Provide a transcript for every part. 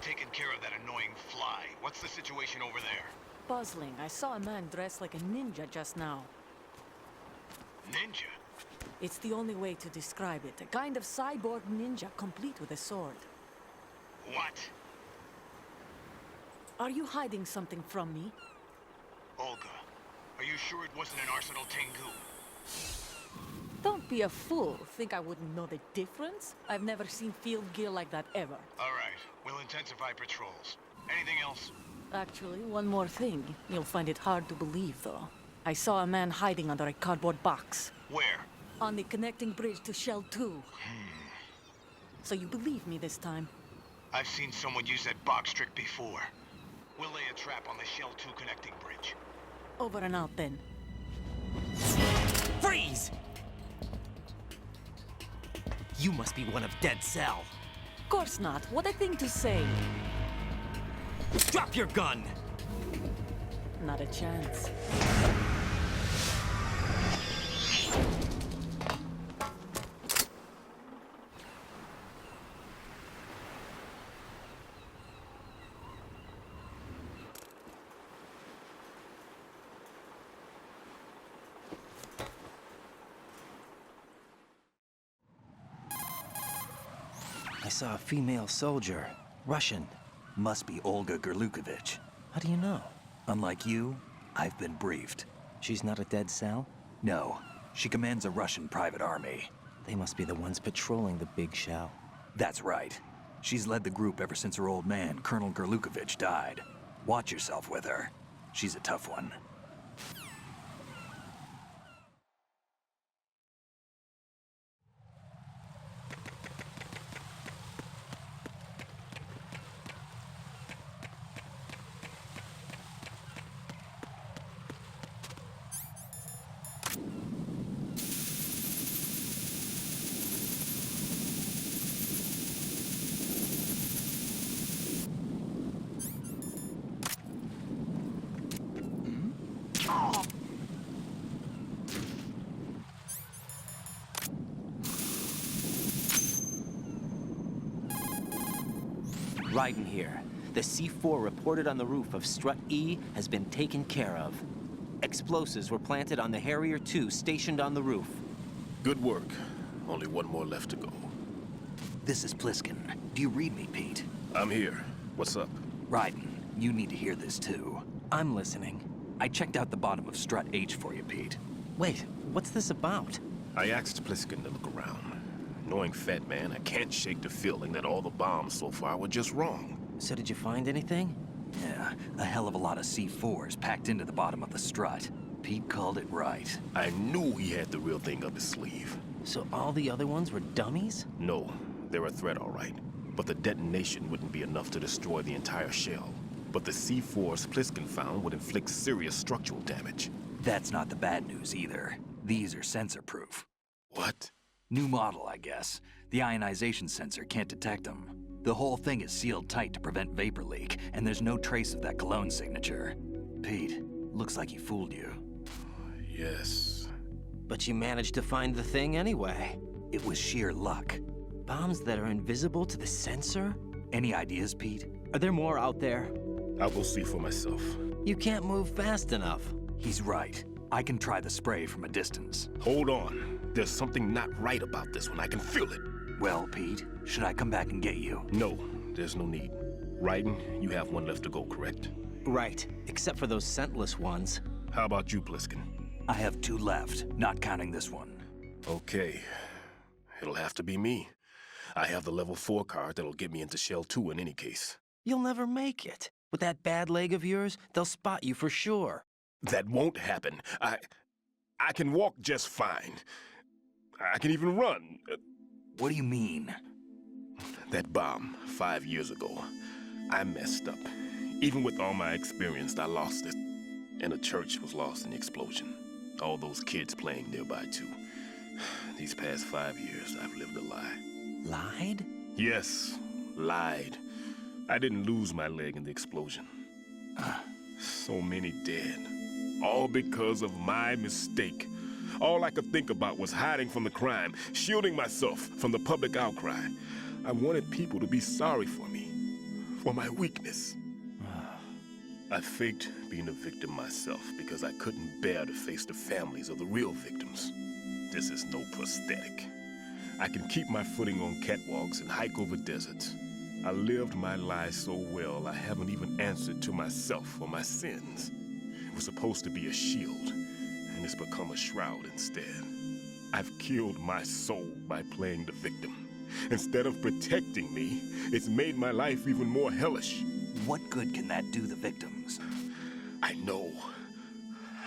taken care of that annoying fly. What's the situation over there? Puzzling. I saw a man dressed like a ninja just now. Ninja? It's the only way to describe it. A kind of cyborg ninja, complete with a sword. What? Are you hiding something from me? Olga, are you sure it wasn't an Arsenal Tengu? Don't be a fool. Think I wouldn't know the difference? I've never seen field gear like that ever. All right, we'll intensify patrols. Anything else? Actually, one more thing. You'll find it hard to believe, though. I saw a man hiding under a cardboard box. Where? On the connecting bridge to Shell 2. So you believe me this time? I've seen someone use that box trick before. We'll lay a trap on the Shell 2 connecting bridge. Over and out, then. Freeze! You must be one of Dead Cell. Of course not. What a thing to say. Drop your gun! Not a chance. I saw a female soldier. Russian. Must be Olga Gerlukovich. How do you know? Unlike you, I've been briefed. She's not a Dead Cell? No, she commands a Russian private army. They must be the ones patrolling the big shell. That's right. She's led the group ever since her old man, Colonel Gerlukovich, died. Watch yourself with her. She's a tough one. Raiden here. The C4 reported on the roof of Strut E has been taken care of. Explosives were planted on the Harrier 2 stationed on the roof. Good work. Only one more left to go. This is Pliskin. Do you read me, Pete? I'm here. What's up? Raiden, you need to hear this too. I'm listening. I checked out the bottom of Strut H for you, Pete. Wait, what's this about? I asked Pliskin to look around. Knowing Fat Man, I can't shake the feeling that all the bombs so far were just wrong. So did you find anything? Yeah, a hell of a lot of C4s packed into the bottom of the strut. Pete called it right. I knew he had the real thing up his sleeve. So all the other ones were dummies? No, they're a threat, all right. But the detonation wouldn't be enough to destroy the entire shell. But the C4s Pliskin found would inflict serious structural damage. That's not the bad news either. These are sensor-proof. What? New model, I guess. The ionization sensor can't detect them. The whole thing is sealed tight to prevent vapor leak, and there's no trace of that cologne signature. Pete, looks like he fooled you. Yes. But you managed to find the thing anyway. It was sheer luck. Bombs that are invisible to the sensor? Any ideas, Pete? Are there more out there? I'll go see for myself. You can't move fast enough. He's right. I can try the spray from a distance. Hold on. There's something not right about this one. I can feel it. Well, Pete, should I come back and get you? No, there's no need. Raiden, you have one left to go, correct? Right, except for those scentless ones. How about you, Pliskin? I have 2 left, not counting this one. Okay. It'll have to be me. I have the level 4 card that'll get me into Shell 2 in any case. You'll never make it. With that bad leg of yours, they'll spot you for sure. That won't happen. I can walk just fine. I can even run. What do you mean? That bomb 5 years ago, I messed up. Even with all my experience, I lost it. And the church was lost in the explosion. All those kids playing nearby, too. These past 5 years, I've lived a lie. Lied? Yes, lied. I didn't lose my leg in the explosion. So many dead. All because of my mistake. All I could think about was hiding from the crime, shielding myself from the public outcry. I wanted people to be sorry for me, for my weakness. I faked being a victim myself because I couldn't bear to face the families of the real victims. This is no prosthetic. I can keep my footing on catwalks and hike over deserts. I lived my life so well, I haven't even answered to myself for my sins. It was supposed to be a shield, and it's become a shroud instead. I've killed my soul by playing the victim. Instead of protecting me, it's made my life even more hellish. What good can that do the victims? I know.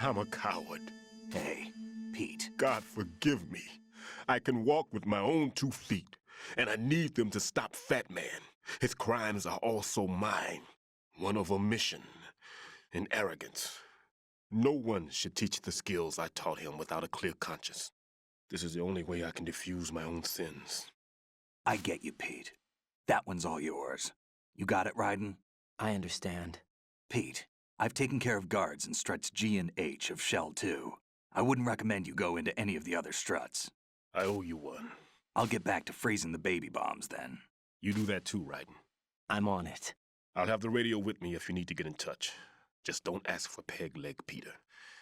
I'm a coward. Hey, Pete. God forgive me. I can walk with my own 2 feet, and I need them to stop Fat Man. His crimes are also mine. One of omission and arrogance. No one should teach the skills I taught him without a clear conscience. This is the only way I can diffuse my own sins. I get you, Pete. That one's all yours. You got it, Raiden? I understand. Pete, I've taken care of guards in struts G and H of Shell 2. I wouldn't recommend you go into any of the other struts. I owe you one. I'll get back to freezing the baby bombs then. You do that too, Raiden. I'm on it. I'll have the radio with me if you need to get in touch. Just don't ask for Peg Leg Peter.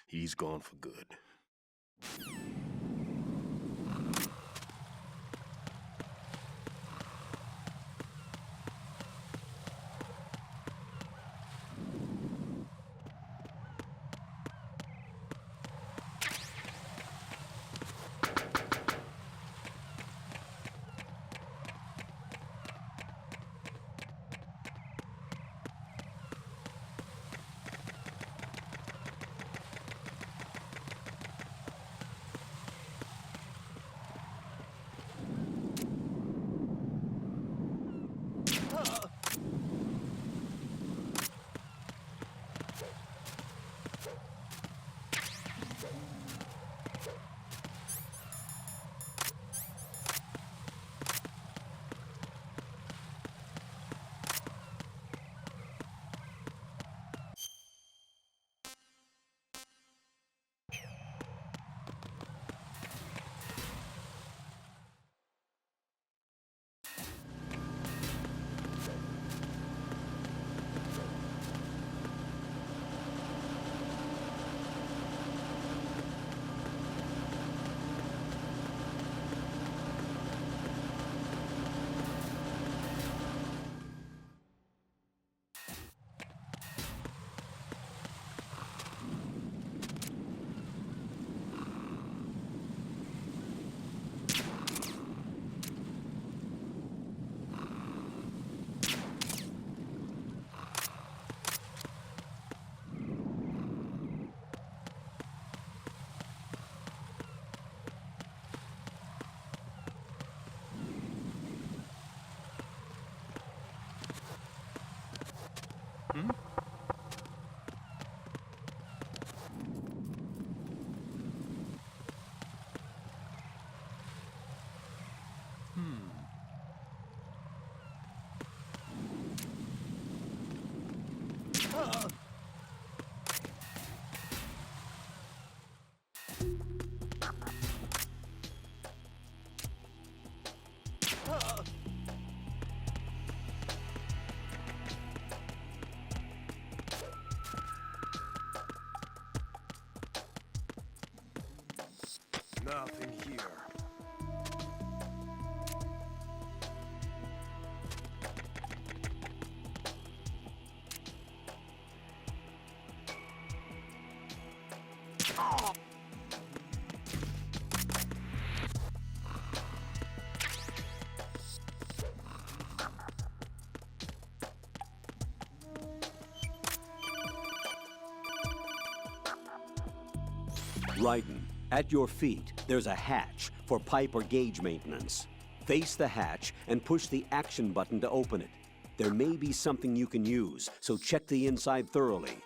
He's gone for good. Nothing here. Raiden, at your feet, there's a hatch for pipe or gauge maintenance. Face the hatch and push the action button to open it. There may be something you can use, so check the inside thoroughly.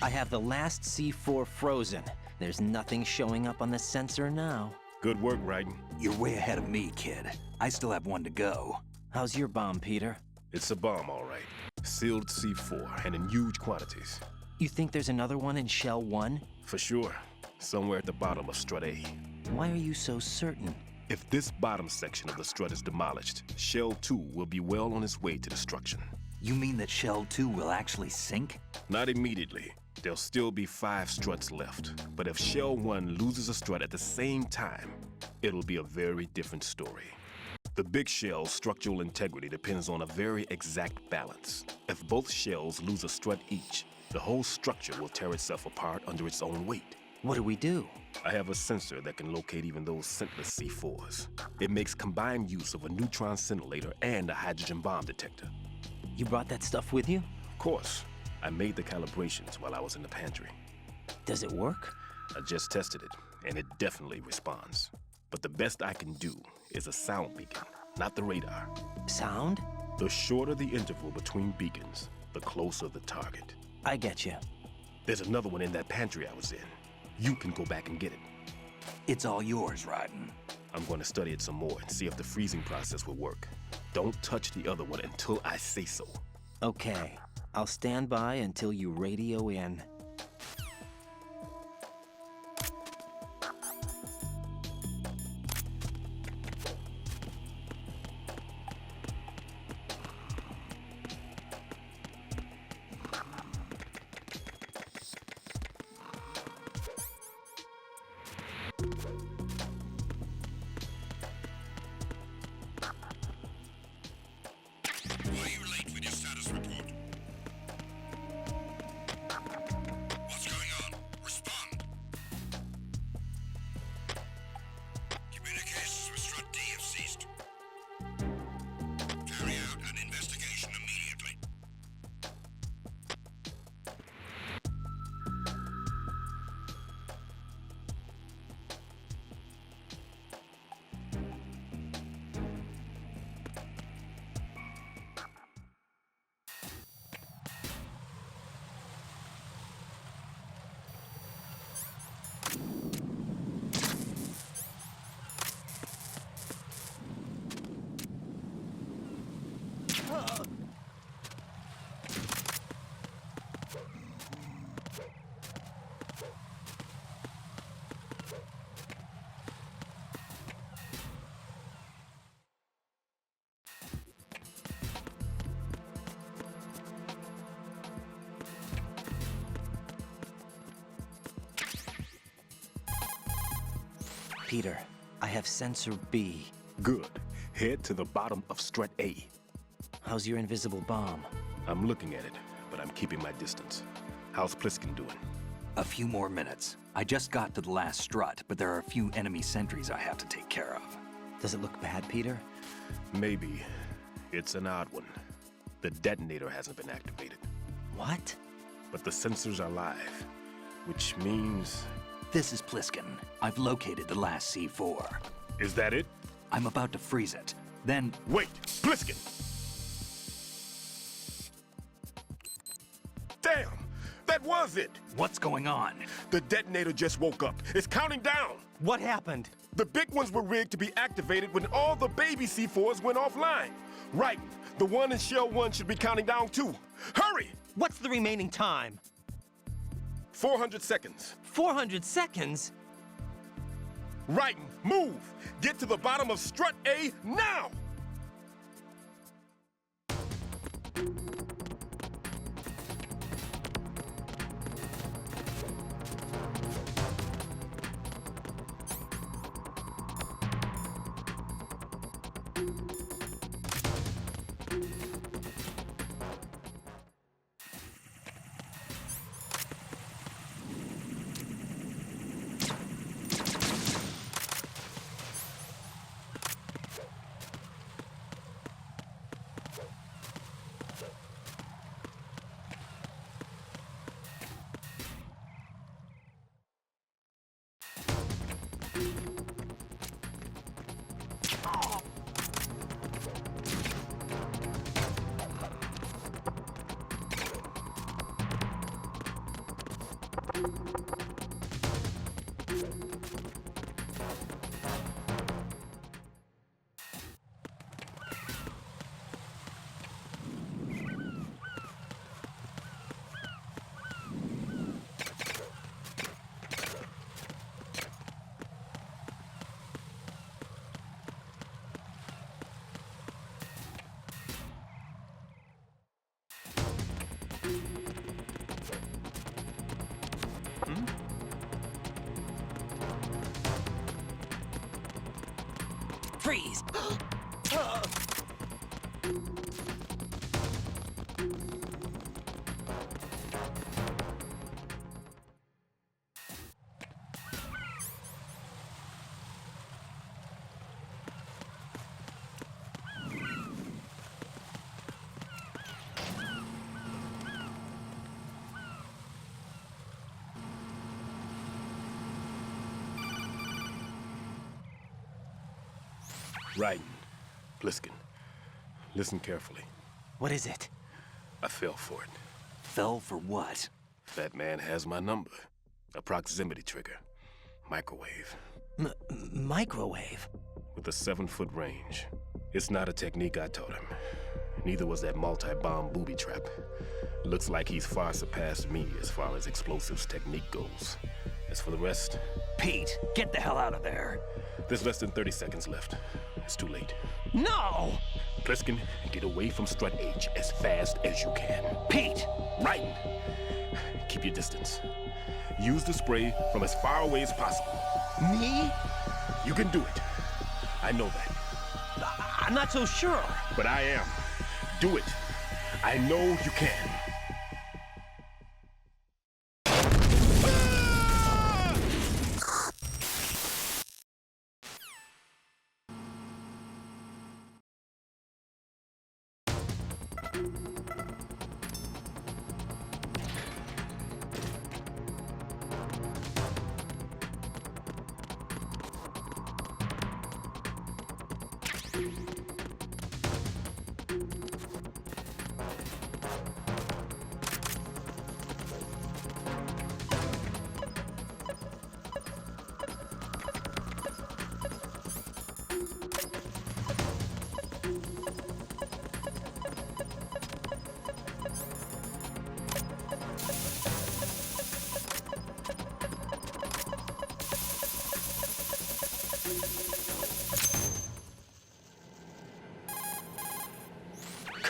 I have the last C4 frozen. There's nothing showing up on the sensor now. Good work, Raiden. You're way ahead of me, kid. I still have one to go. How's your bomb, Peter? It's a bomb, all right. Sealed C4, and in huge quantities. You think there's another one in Shell 1? For sure. Somewhere at the bottom of Strut A. Why are you so certain? If this bottom section of the strut is demolished, Shell 2 will be well on its way to destruction. You mean that Shell 2 will actually sink? Not immediately. There'll still be 5 struts left. But if Shell 1 loses a strut at the same time, it'll be a very different story. The big shell's structural integrity depends on a very exact balance. If both shells lose a strut each, the whole structure will tear itself apart under its own weight. What do we do? I have a sensor that can locate even those scentless C4s. It makes combined use of a neutron scintillator and a hydrogen bomb detector. You brought that stuff with you? Of course, I made the calibrations while I was in the pantry. Does it work? I just tested it, and it definitely responds. But the best I can do is a sound beacon, not the radar. Sound? The shorter the interval between beacons, the closer the target. I get you. There's another one in that pantry I was in. You can go back and get it. It's all yours, Raiden. I'm going to study it some more and see if the freezing process will work. Don't touch the other one until I say so. Okay. I'll stand by until you radio in. Why are you late with your status report? What's going on? Respond. Communications with Strut D have ceased. Carry out an investigation immediately. Peter, I have sensor B. Good. Head to the bottom of Strut A. How's your invisible bomb? I'm looking at it, but I'm keeping my distance. How's Pliskin doing? A few more minutes. I just got to the last strut, but there are a few enemy sentries I have to take care of. Does it look bad, Peter? Maybe. It's an odd one. The detonator hasn't been activated, What? but the sensors are live, which means... This is Pliskin. I've located the last C4. Is that it? I'm about to freeze it. Then, Wait! Pliskin! Damn! That was it! what's going on? The detonator just woke up. It's counting down! What happened? The big ones were rigged to be activated when all the baby C4s went offline. Right. The one in Shell 1 should be counting down too. Hurry! What's the remaining time? 400 seconds. 400 seconds? Right. Move! Get to the bottom of Strut A now! Freeze! Raiden, Pliskin, listen carefully. What is it? I fell for it. Fell for what? That man has my number. A proximity trigger. Microwave. Microwave? With a 7-foot range. It's not a technique I taught him. Neither was that multi-bomb booby trap. Looks like he's far surpassed me as far as explosives technique goes. As for the rest, Pete, get the hell out of there. there's less than 30 seconds left. It's too late. No! Pliskin, get away from Strut H as fast as you can. Pete! Raiden, keep your distance. Use the spray from as far away as possible. Me? You can do it. I know that. I'm not so sure. But I am. Do it. I know you can.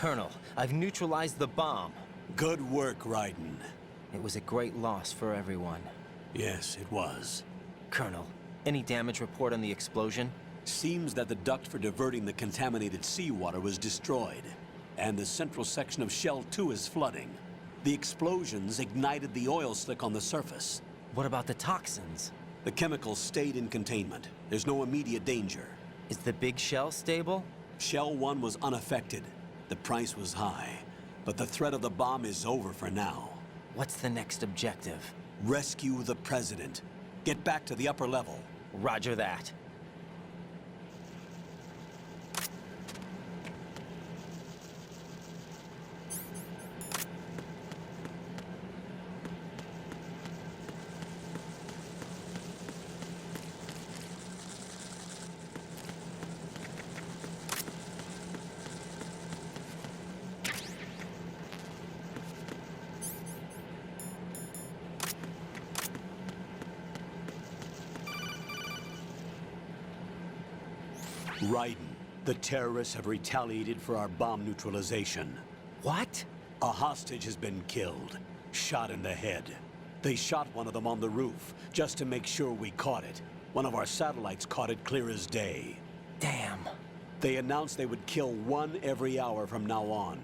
Colonel, I've neutralized the bomb. Good work, Raiden. It was a great loss for everyone. Yes, it was. Colonel, any damage report on the explosion? Seems that the duct for diverting the contaminated seawater was destroyed, and the central section of Shell 2 is flooding. The explosions ignited the oil slick on the surface. What about the toxins? The chemicals stayed in containment. There's no immediate danger. Is the big shell stable? Shell 1 was unaffected. The price was high, but the threat of the bomb is over for now. What's the next objective? Rescue the President. Get back to the upper level. Roger that. Raiden, the terrorists have retaliated for our bomb neutralization. What? A hostage has been killed, shot in the head. They shot one of them on the roof, just to make sure we caught it. One of our satellites caught it clear as day. Damn. They announced they would kill one every hour from now on.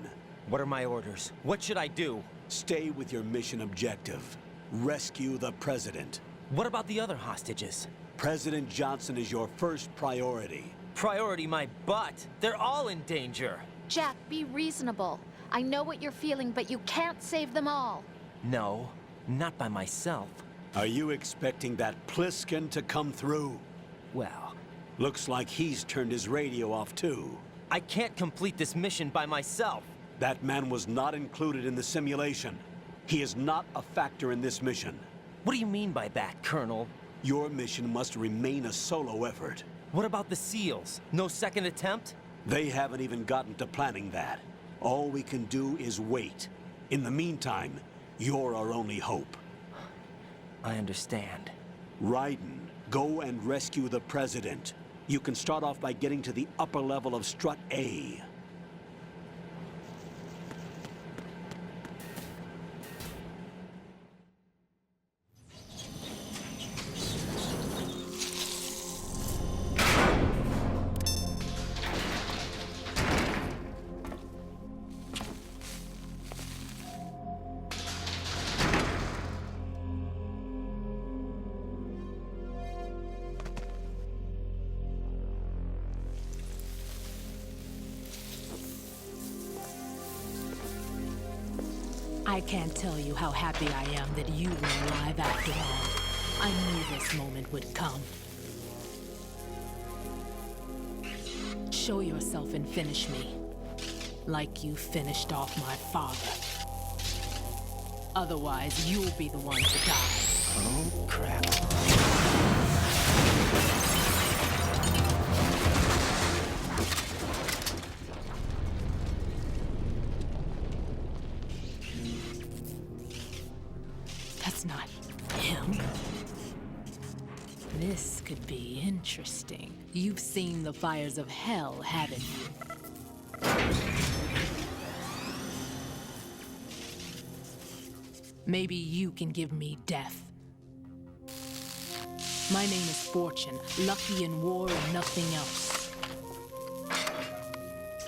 What are my orders? What should I do? Stay with your mission objective. Rescue the President. What about the other hostages? President Johnson is your first priority. Priority my butt. They're all in danger. Jack, be reasonable. I know what you're feeling, but you can't save them all. No, not by myself. Are you expecting that Pliskin to come through? Well, Looks like he's turned his radio off too. I can't complete this mission by myself. That man was not included in the simulation. He is not a factor in this mission. What do you mean by that, Colonel? Your mission must remain a solo effort. What about the SEALs? No second attempt? They haven't even gotten to planning that. All we can do is wait. In the meantime, you're our only hope. I understand. Raiden, go and rescue the President. You can start off by getting to the upper level of Strut A. I can't tell you how happy I am that you were alive after all. I knew this moment would come. Show yourself and finish me. Like you finished off my father. Otherwise, you'll be the one to die. Oh, crap. That's not him. This could be interesting. You've seen the fires of hell, haven't you? Maybe you can give me death. My name is Fortune, lucky in war and nothing else.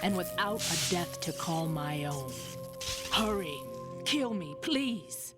And without a death to call my own. Hurry, kill me, please.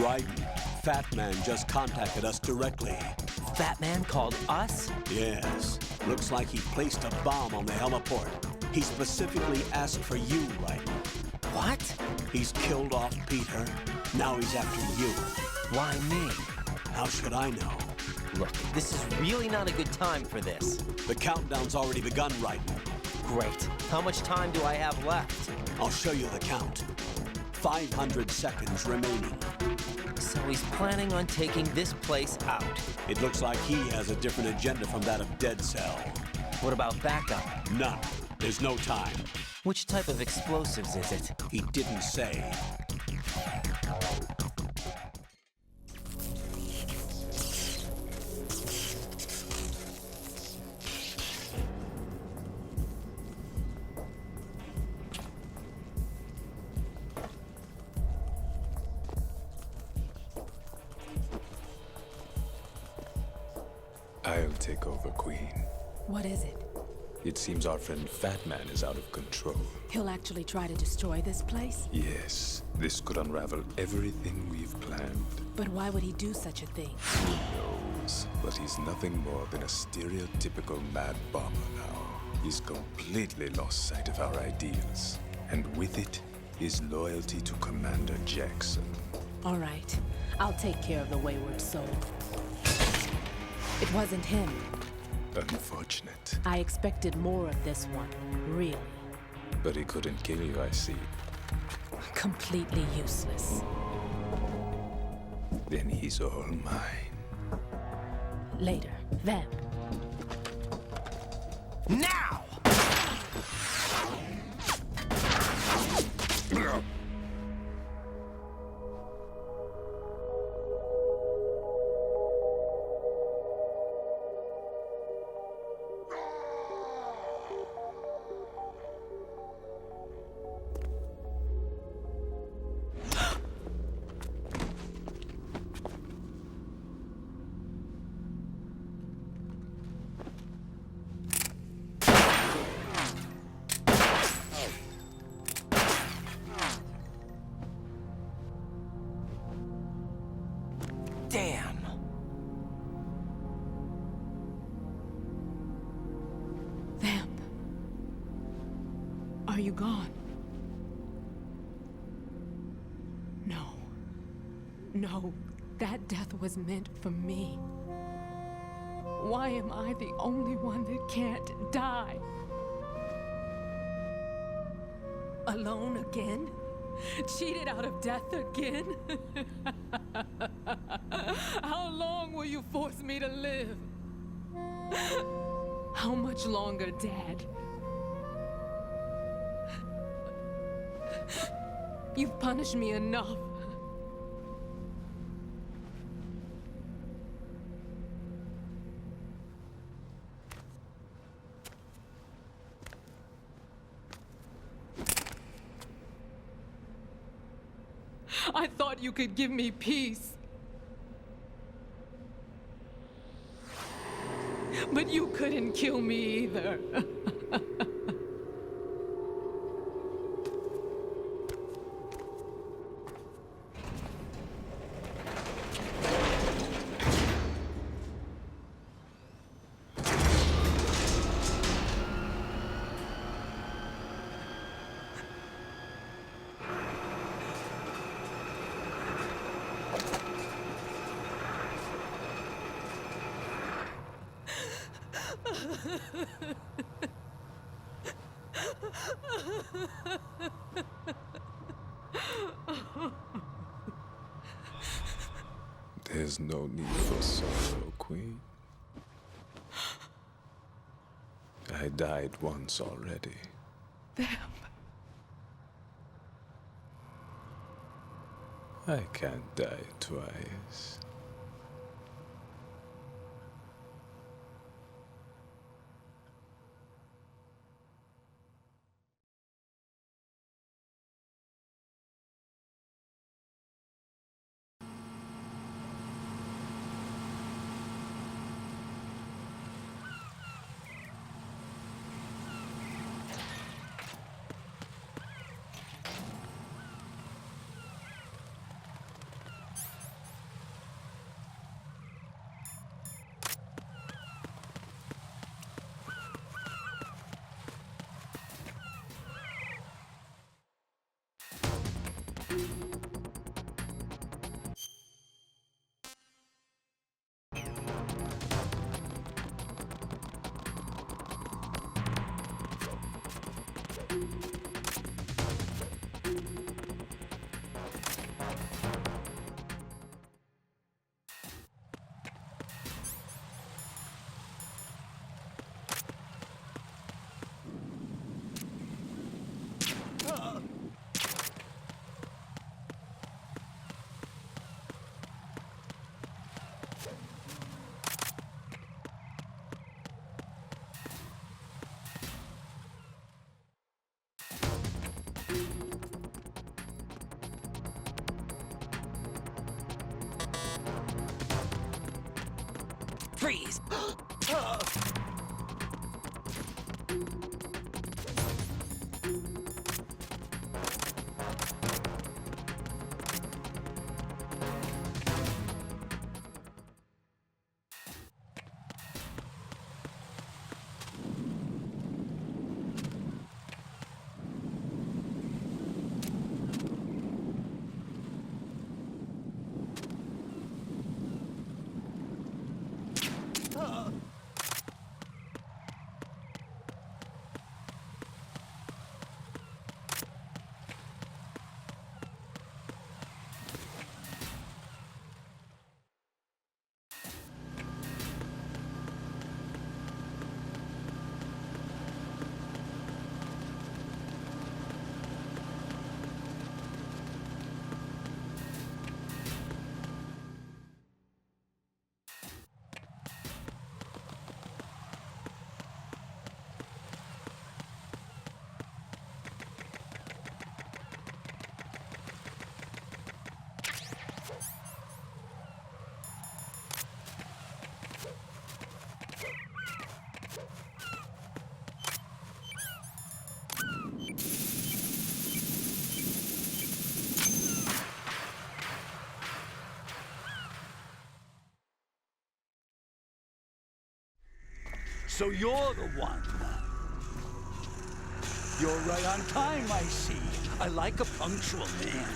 Raiden, Fat Man just contacted us directly. Fat Man called us? Yes. Looks like he placed a bomb on the heliport. He specifically asked for you, Raiden. What? He's killed off Peter. Now he's after you. Why me? How should I know? Look, this is really not a good time for this. The countdown's already begun, Raiden. Great. How much time do I have left? I'll show you the count. 500 seconds remaining. So he's planning on taking this place out. It looks like he has a different agenda from that of Dead Cell. What about backup? None. There's no time. Which type of explosives is it? He didn't say. I'll take over, Queen. What is it? It seems our friend Fat Man is out of control. He'll actually try to destroy this place? Yes, this could unravel everything we've planned. But why would he do such a thing? Who knows? But he's nothing more than a stereotypical mad bomber now. He's completely lost sight of our ideals. And with it, his loyalty to Commander Jackson. All right. I'll take care of the wayward soul. It wasn't him. Unfortunate. I expected more of this one, really. But he couldn't kill you, I see. Completely useless. Then he's all mine. Later, then. Now! Are you gone? No. No, that death was meant for me. Why am I the only one that can't die? Alone again? Cheated out of death again? How long will you force me to live? How much longer, Dad? You've punished me enough. I thought you could give me peace. But you couldn't kill me either. There's no need for sorrow, Queen. I died once already. Them. I can't die twice. Freeze! So you're the one. You're right on time, I see. I like a punctual man.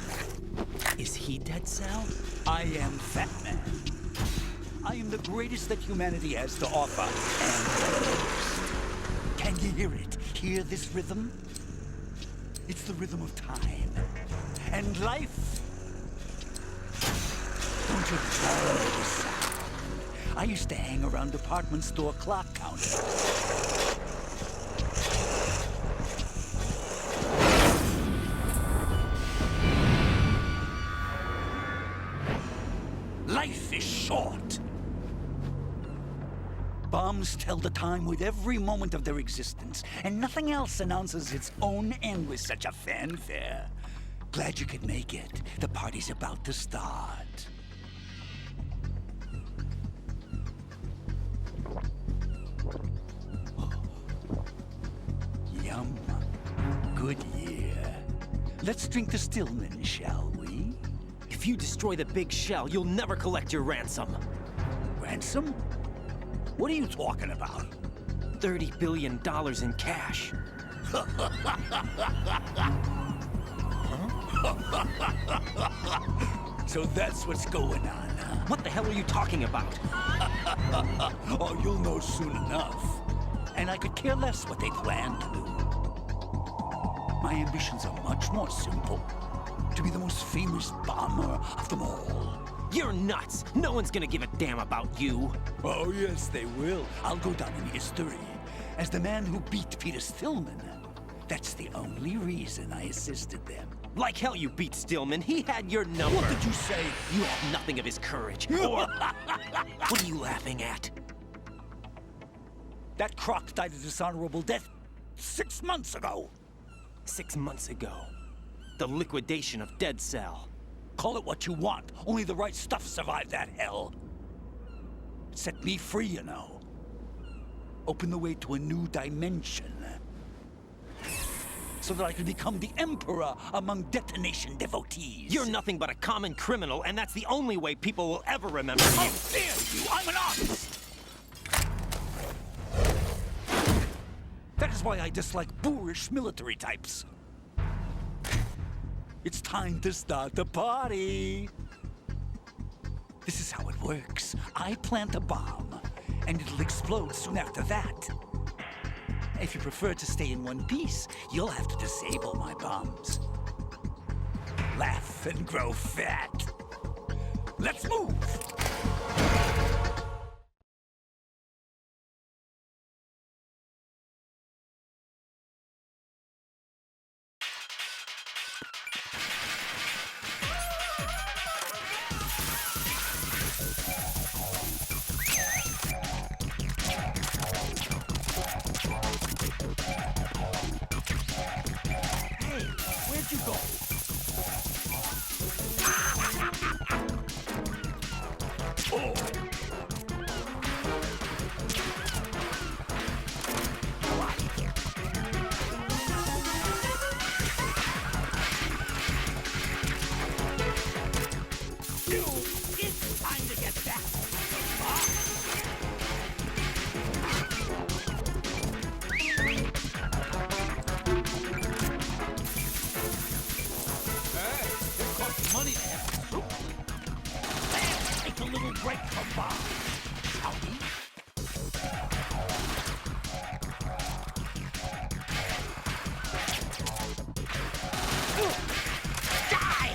Is he dead, Sal? I am Fat Man. I am the greatest that humanity has to offer, and can you hear it? Hear this rhythm? It's the rhythm of time and life. Don't you love this sound? I used to hang around department store clock counters. Life is short. Bombs tell the time with every moment of their existence, and nothing else announces its own end with such a fanfare. Glad you could make it. The party's about to start. Yum. Good year. Let's drink the Stillman, shall we? If you destroy the big shell, you'll never collect your ransom. Ransom? What are you talking about? $30 billion in cash. So that's what's going on, huh? What the hell are you talking about? Oh, you'll know soon enough. And I could care less what they plan to do. My ambitions are much more simple. To be the most famous bomber of them all. You're nuts! No one's gonna give a damn about you. Oh, yes, they will. I'll go down in history as the man who beat Peter Stillman. That's the only reason I assisted them. Like hell you beat Stillman. He had your number. What did you say? You have nothing of his courage. Or... What are you laughing at? That croc died a dishonorable death 6 months ago. 6 months ago. The liquidation of Dead Cell. Call it what you want. Only the right stuff survived that hell. It set me free, you know. Opened the way to a new dimension. So that I could become the Emperor among detonation devotees. You're nothing but a common criminal, and that's the only way people will ever remember you. How dare you! I'm an artist! That is why I dislike boorish military types. It's time to start the party. This is how it works. I plant a bomb, and it'll explode soon after that. If you prefer to stay in one piece, you'll have to disable my bombs. Laugh and grow fat. Let's move! Where'd you go? It's time to get back. Money to have soup. Let's take a little break from bombs, shall we? Die!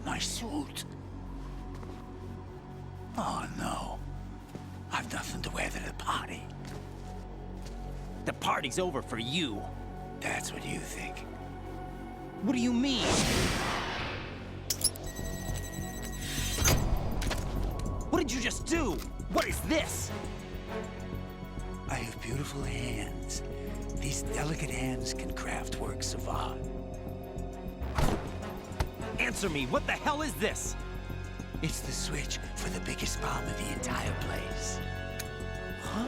My suit. Oh, no. I've nothing to wear to the party. The party's over for you. That's what you think. What do you mean? What did you just do? What is this? I have beautiful hands. These delicate hands can craft works of art. Answer me, what the hell is this? It's the switch for the biggest bomb in the entire place. Huh?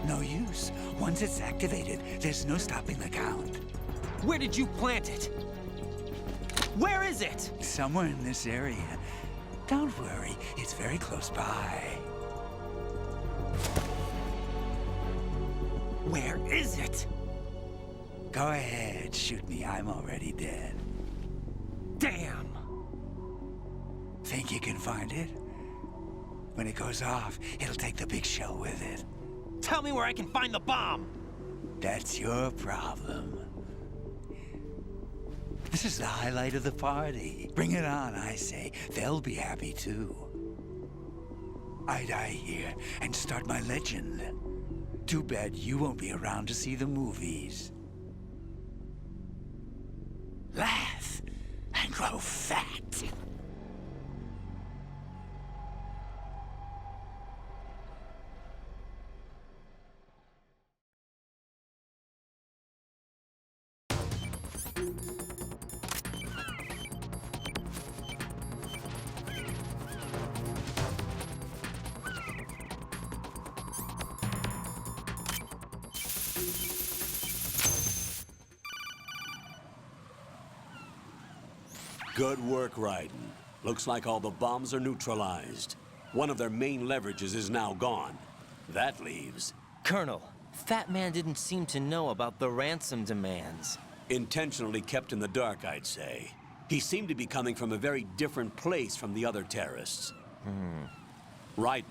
No use. Once it's activated, there's no stopping the count. Where did you plant it? Where is it? Somewhere in this area. Don't worry, it's very close by. Where is it? Go ahead, shoot me. I'm already dead. Damn! Think you can find it? When it goes off, it'll take the big show with it. Tell me where I can find the bomb! That's your problem. This is the highlight of the party. Bring it on, I say. They'll be happy too. I die here and start my legend. Too bad you won't be around to see the movies. Laugh and grow fat. Good work, Raiden. Looks like all the bombs are neutralized. One of their main leverages is now gone. That leaves... Colonel, Fat Man didn't seem to know about the ransom demands. Intentionally kept in the dark, I'd say. He seemed to be coming from a very different place from the other terrorists. Raiden,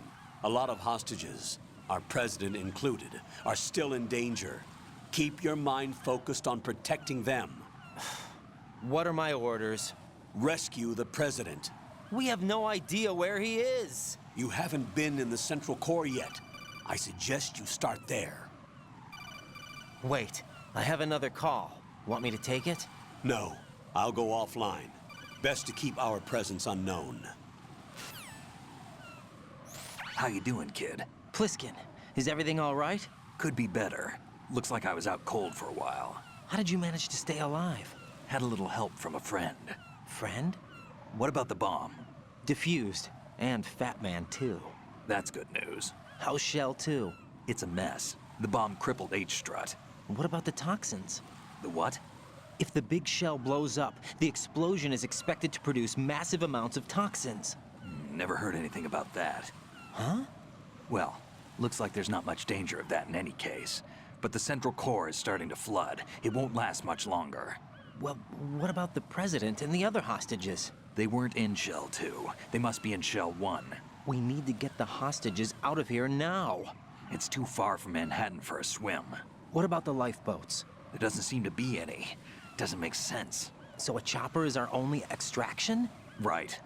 a lot of hostages, our president included, are still in danger. Keep your mind focused on protecting them. What are my orders? Rescue the president. We have no idea where he is. You haven't been in the Central Core yet. I suggest you start there. Wait, I have another call. Want me to take it? No, I'll go offline. Best to keep our presence unknown. How you doing, kid? Pliskin, is everything all right? Could be better. Looks like I was out cold for a while. How did you manage to stay alive? Had a little help from a friend. Friend? What about the bomb? Diffused. And Fat Man, too. That's good news. How's Shell 2? It's a mess. The bomb crippled H-Strut. What about the toxins? The what? If the big shell blows up, the explosion is expected to produce massive amounts of toxins. Never heard anything about that. Huh? Well, looks like there's not much danger of that in any case. But the Central Core is starting to flood. It won't last much longer. Well, what about the president and the other hostages? They weren't in Shell 2. They must be in Shell 1. We need to get the hostages out of here now. It's too far from Manhattan for a swim. What about the lifeboats? There doesn't seem to be any. Doesn't make sense. So a chopper is our only extraction? Right.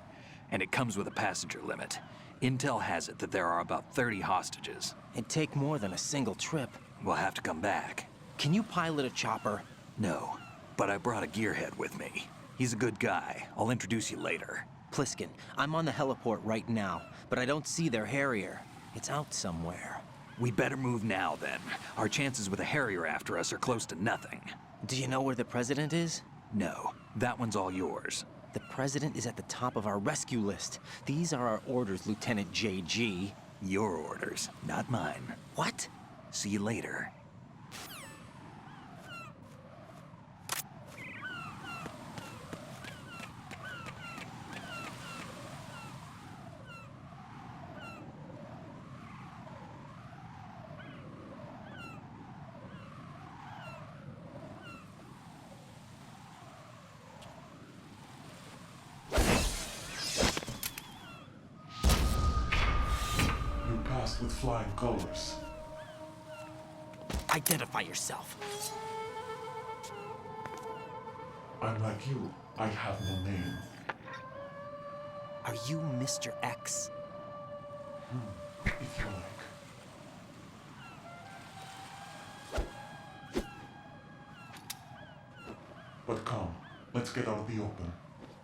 And it comes with a passenger limit. Intel has it that there are about 30 hostages. It'd take more than a single trip. We'll have to come back. Can you pilot a chopper? No, but I brought a gearhead with me. He's a good guy. I'll introduce you later. Pliskin, I'm on the heliport right now, but I don't see their Harrier. It's out somewhere. We better move now, then. Our chances with a Harrier after us are close to nothing. Do you know where the President is? No, that one's all yours. The President is at the top of our rescue list. These are our orders, Lieutenant JG. Your orders, not mine. What? See you later. With flying colors. Identify yourself. I'm like you. I have no name. Are you Mr. X? If you like. But come, let's get out of the open.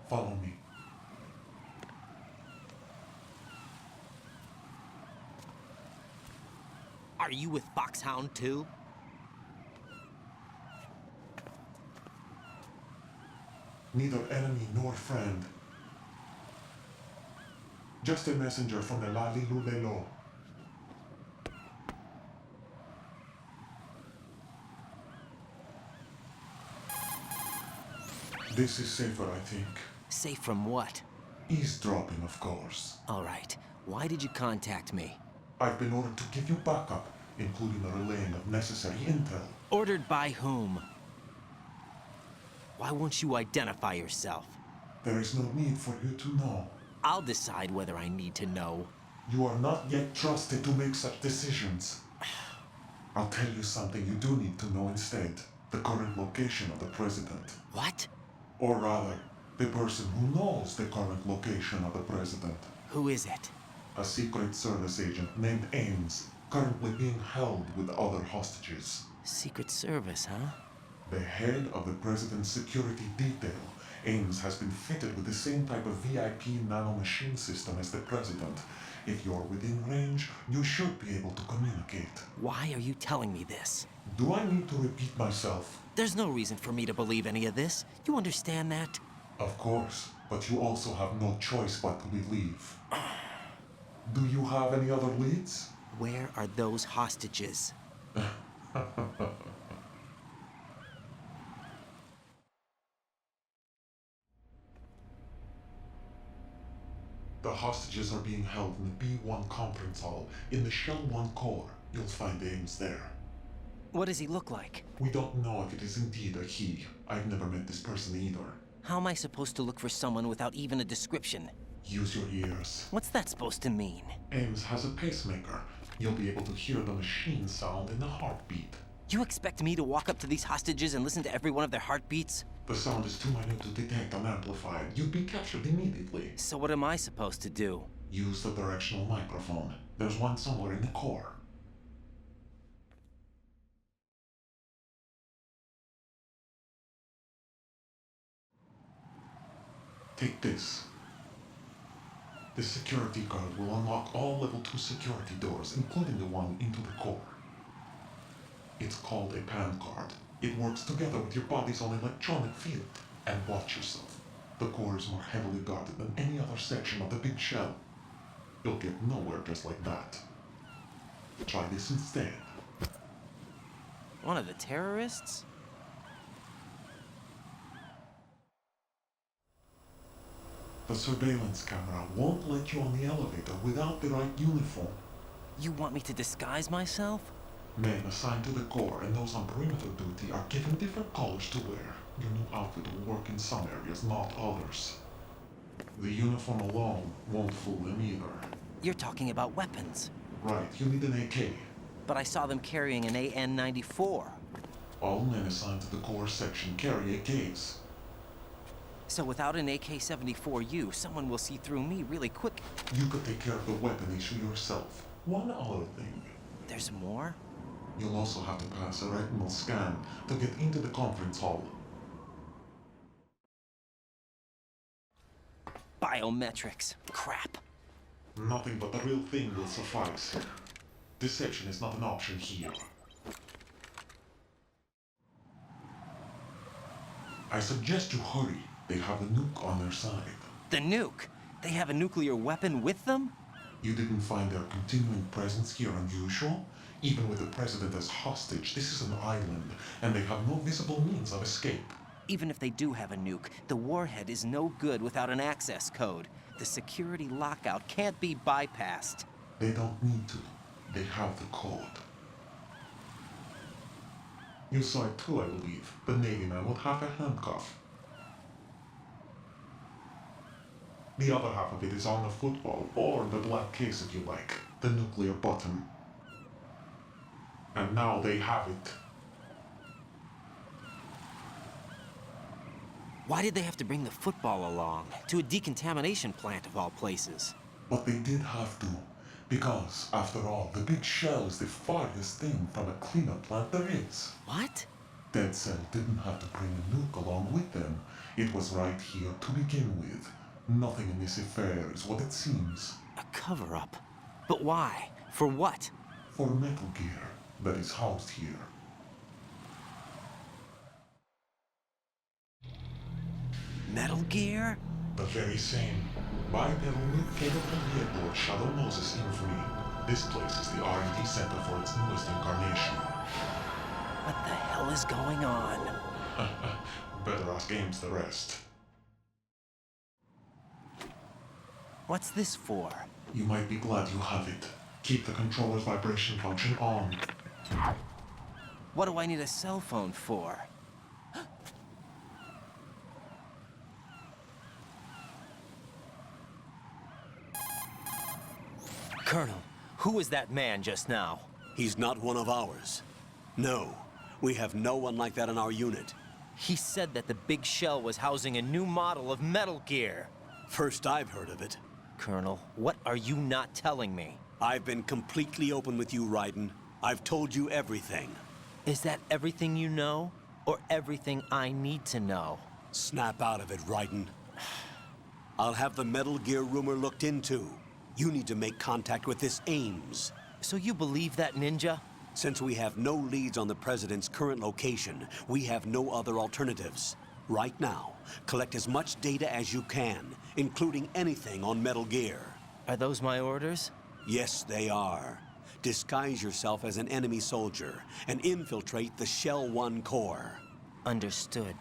Follow me. Are you with Foxhound too? Neither enemy nor friend. Just a messenger from the Lali Lulelo. This is safer, I think. Safe from what? Eavesdropping, of course. All right. Why did you contact me? I've been ordered to give you backup, including the relaying of necessary intel. Ordered by whom? Why won't you identify yourself? There is no need for you to know. I'll decide whether I need to know. You are not yet trusted to make such decisions. I'll tell you something you do need to know instead. The current location of the President. What? Or rather, the person who knows the current location of the President. Who is it? A Secret Service agent named Ames, currently being held with other hostages. Secret Service, huh? The head of the President's security detail, Ames, has been fitted with the same type of VIP nanomachine system as the President. If you're within range, you should be able to communicate. Why are you telling me this? Do I need to repeat myself? There's no reason for me to believe any of this. You understand that? Of course, but you also have no choice but to believe. Do you have any other leads? Where are those hostages? The hostages are being held in the B1 conference hall in the Shell 1 core. You'll find Ames there. What does he look like? We don't know if it is indeed a he. I've never met this person either. How am I supposed to look for someone without even a description? Use your ears. What's that supposed to mean? Ames has a pacemaker. You'll be able to hear the machine sound in the heartbeat. You expect me to walk up to these hostages and listen to every one of their heartbeats? The sound is too minute to detect and amplify. You'd be captured immediately. So what am I supposed to do? Use the directional microphone. There's one somewhere in the core. Take this. This security card will unlock all level 2 security doors, including the one into the core. It's called a PAN card. It works together with your body's own electronic field. And watch yourself. The core is more heavily guarded than any other section of the big shell. You'll get nowhere just like that. Try this instead. One of the terrorists? The surveillance camera won't let you on the elevator without the right uniform. You want me to disguise myself? Men assigned to the core and those on perimeter duty are given different colors to wear. Your new outfit will work in some areas, not others. The uniform alone won't fool them either. You're talking about weapons. Right, you need an AK. But I saw them carrying an AN-94. All men assigned to the core section carry AKs. So without an AK-74U, someone will see through me really quick. You could take care of the weapon issue yourself. One other thing. There's more? You'll also have to pass a retinal scan to get into the conference hall. Biometrics. Crap. Nothing but the real thing will suffice. Deception is not an option here. I suggest you hurry. They have a nuke on their side. The nuke? They have a nuclear weapon with them? You didn't find their continuing presence here unusual? Even with the president as hostage, this is an island, and they have no visible means of escape. Even if they do have a nuke, the warhead is no good without an access code. The security lockout can't be bypassed. They don't need to. They have the code. You saw it too, I believe. The Navy man with half a handcuff. The other half of it is on the football, or the black case if you like. The nuclear button. And now they have it. Why did they have to bring the football along? To a decontamination plant of all places. But they did have to. Because, after all, the big shell is the farthest thing from a cleanup plant there is. What? Dead Cell didn't have to bring a nuke along with them. It was right here to begin with. Nothing in this affair is what it seems. A cover-up? But why? For what? For Metal Gear that is housed here. Metal Gear? The very same. Bipedal nuke capable vehicle of Shadow Moses infamy. This place is the R&D center for its newest incarnation. What the hell is going on? Better ask Ames the rest. What's this for? You might be glad you have it. Keep the controller's vibration function on. What do I need a cell phone for? Colonel, who was that man just now? He's not one of ours. No, we have no one like that in our unit. He said that the big shell was housing a new model of Metal Gear. First I've heard of it. Colonel, what are you not telling me? I've been completely open with you, Raiden. I've told you everything. Is that everything you know? Or everything I need to know? Snap out of it, Raiden. I'll have the Metal Gear rumor looked into. You need to make contact with this Ames. So you believe that ninja? Since we have no leads on the President's current location, we have no other alternatives. Right now, collect as much data as you can, including anything on Metal Gear. Are those my orders? Yes, they are. Disguise yourself as an enemy soldier and infiltrate the Shell 1 core. Understood.